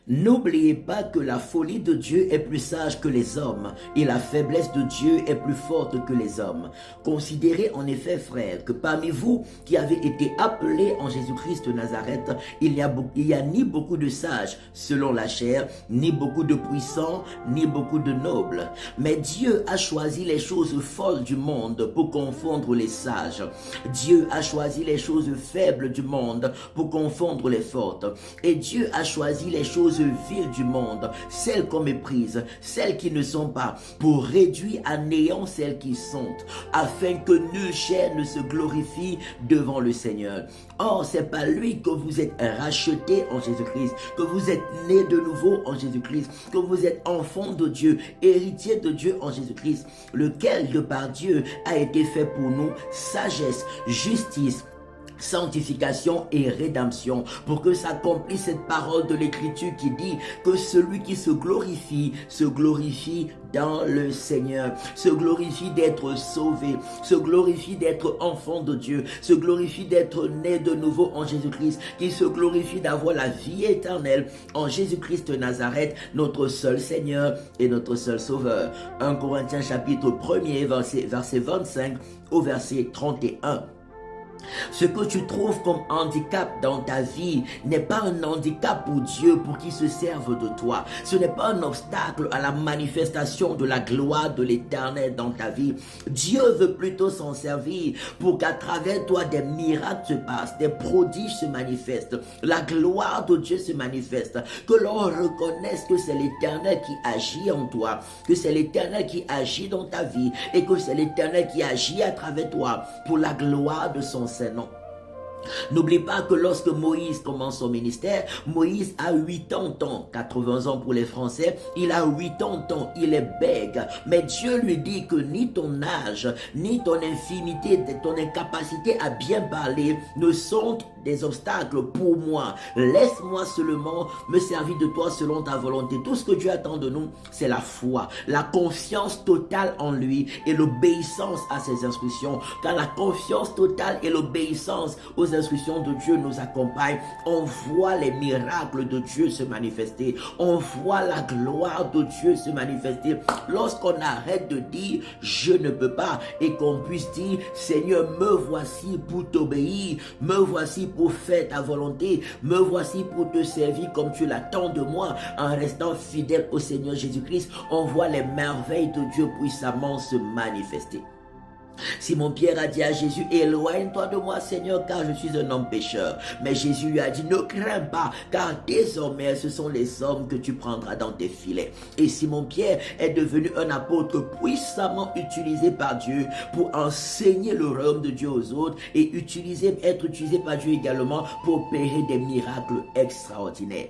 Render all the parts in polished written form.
N'oubliez pas que la folie de Dieu est plus sage que les hommes et la faiblesse de Dieu est plus forte que les hommes. Considérez en effet, frères, que parmi vous qui avez été appelés en Jésus-Christ de Nazareth, il n'y a ni beaucoup de sages selon la chair, ni beaucoup de puissants, ni beaucoup de nobles. Mais Dieu a choisi les choses folles du monde pour confondre les sages. Dieu a choisi les choses faibles du monde pour confondre les fortes. Et Dieu a choisi les choses viles du monde, celles qu'on méprise, celles qui ne sont pas, pour réduire à néant celles qui sont, afin que nulle chair ne se glorifie devant le Seigneur. Or, c'est par lui que vous êtes rachetés en Jésus-Christ, que vous êtes nés de nouveau en Jésus-Christ, que vous êtes enfants de Dieu, héritiers de Dieu en Jésus-Christ, lequel de par Dieu a été fait pour nous sagesse, justice, sanctification et rédemption, pour que s'accomplisse cette parole de l'Écriture qui dit que celui qui se glorifie dans le Seigneur, se glorifie d'être sauvé, se glorifie d'être enfant de Dieu, se glorifie d'être né de nouveau en Jésus-Christ, qui se glorifie d'avoir la vie éternelle en Jésus-Christ de Nazareth, notre seul Seigneur et notre seul Sauveur. 1 Corinthiens chapitre 1er, verset 25 au verset 31. Ce que tu trouves comme handicap dans ta vie n'est pas un handicap pour Dieu pour qu'il se serve de toi. Ce n'est pas un obstacle à la manifestation de la gloire de l'Éternel dans ta vie. Dieu veut plutôt s'en servir pour qu'à travers toi des miracles se passent, des prodiges se manifestent, la gloire de Dieu se manifeste, que l'on reconnaisse que c'est l'Éternel qui agit en toi, que c'est l'Éternel qui agit dans ta vie et que c'est l'Éternel qui agit à travers toi pour la gloire de son Saint-Nom. N'oublie pas que lorsque Moïse commence son ministère, Moïse a 80 ans, 80 ans pour les Français, il a 80 ans, il est bègue. Mais Dieu lui dit que ni ton âge, ni ton infimité, ton incapacité à bien parler ne sont des obstacles pour moi. Laisse-moi seulement me servir de toi selon ta volonté. Tout ce que Dieu attend de nous, c'est la foi, la confiance totale en lui et l'obéissance à ses instructions. Car la confiance totale et l'obéissance aux instructions de Dieu nous accompagnent. On voit les miracles de Dieu se manifester. On voit la gloire de Dieu se manifester. Lorsqu'on arrête de dire « je ne peux pas » et qu'on puisse dire « Seigneur, me voici pour t'obéir, me voici pour faire ta volonté, me voici pour te servir comme tu l'attends de moi en restant fidèle au Seigneur Jésus-Christ », on voit les merveilles de Dieu puissamment se manifester. Simon-Pierre a dit à Jésus, éloigne-toi de moi Seigneur, car je suis un homme pécheur. Mais Jésus lui a dit, ne crains pas, car désormais ce sont les hommes que tu prendras dans tes filets. Et Simon-Pierre est devenu un apôtre puissamment utilisé par Dieu pour enseigner le royaume de Dieu aux autres et être utilisé par Dieu également pour opérer des miracles extraordinaires.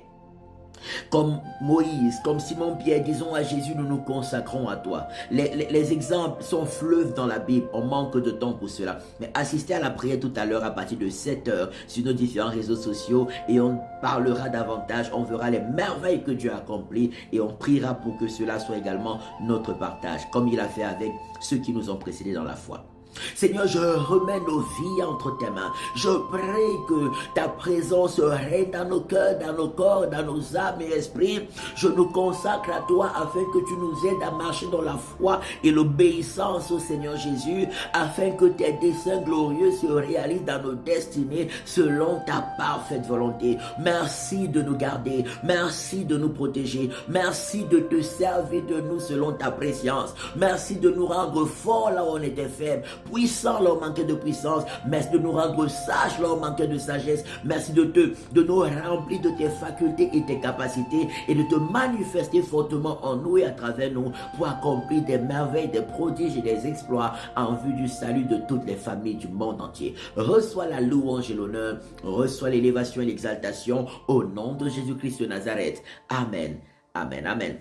Comme Moïse, comme Simon-Pierre, disons à Jésus, nous nous consacrons à toi. Les exemples sont fleuves dans la Bible, on manque de temps pour cela. Mais assistez à la prière tout à l'heure à partir de 7 heures sur nos différents réseaux sociaux et on parlera davantage, on verra les merveilles que Dieu a accomplies et on priera pour que cela soit également notre partage, comme il a fait avec ceux qui nous ont précédés dans la foi. Seigneur, je remets nos vies entre tes mains. Je prie que ta présence règne dans nos cœurs, dans nos corps, dans nos âmes et esprits. Je nous consacre à toi afin que tu nous aides à marcher dans la foi et l'obéissance au Seigneur Jésus, afin que tes desseins glorieux se réalisent dans nos destinées selon ta parfaite volonté. Merci de nous garder. Merci de nous protéger. Merci de te servir de nous selon ta préscience. Merci de nous rendre forts là où on était faible, puissants là où on manquait de puissance. Merci de nous rendre sages là où on manquait de sagesse. Merci de nous remplir de tes facultés et tes capacités et de te manifester fortement en nous et à travers nous pour accomplir des merveilles, des prodiges et des exploits en vue du salut de toutes les familles du monde entier. Reçois la louange et l'honneur, reçois l'élévation et l'exaltation au nom de Jésus-Christ de Nazareth. Amen, amen, amen.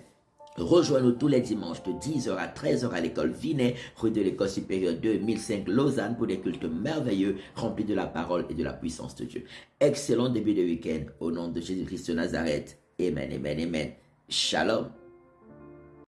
Rejoins-nous tous les dimanches de 10h à 13h à l'école Vinet, rue de l'École supérieure 2005 Lausanne pour des cultes merveilleux remplis de la parole et de la puissance de Dieu. Excellent début de week-end au nom de Jésus-Christ de Nazareth. Amen, amen, amen. Shalom.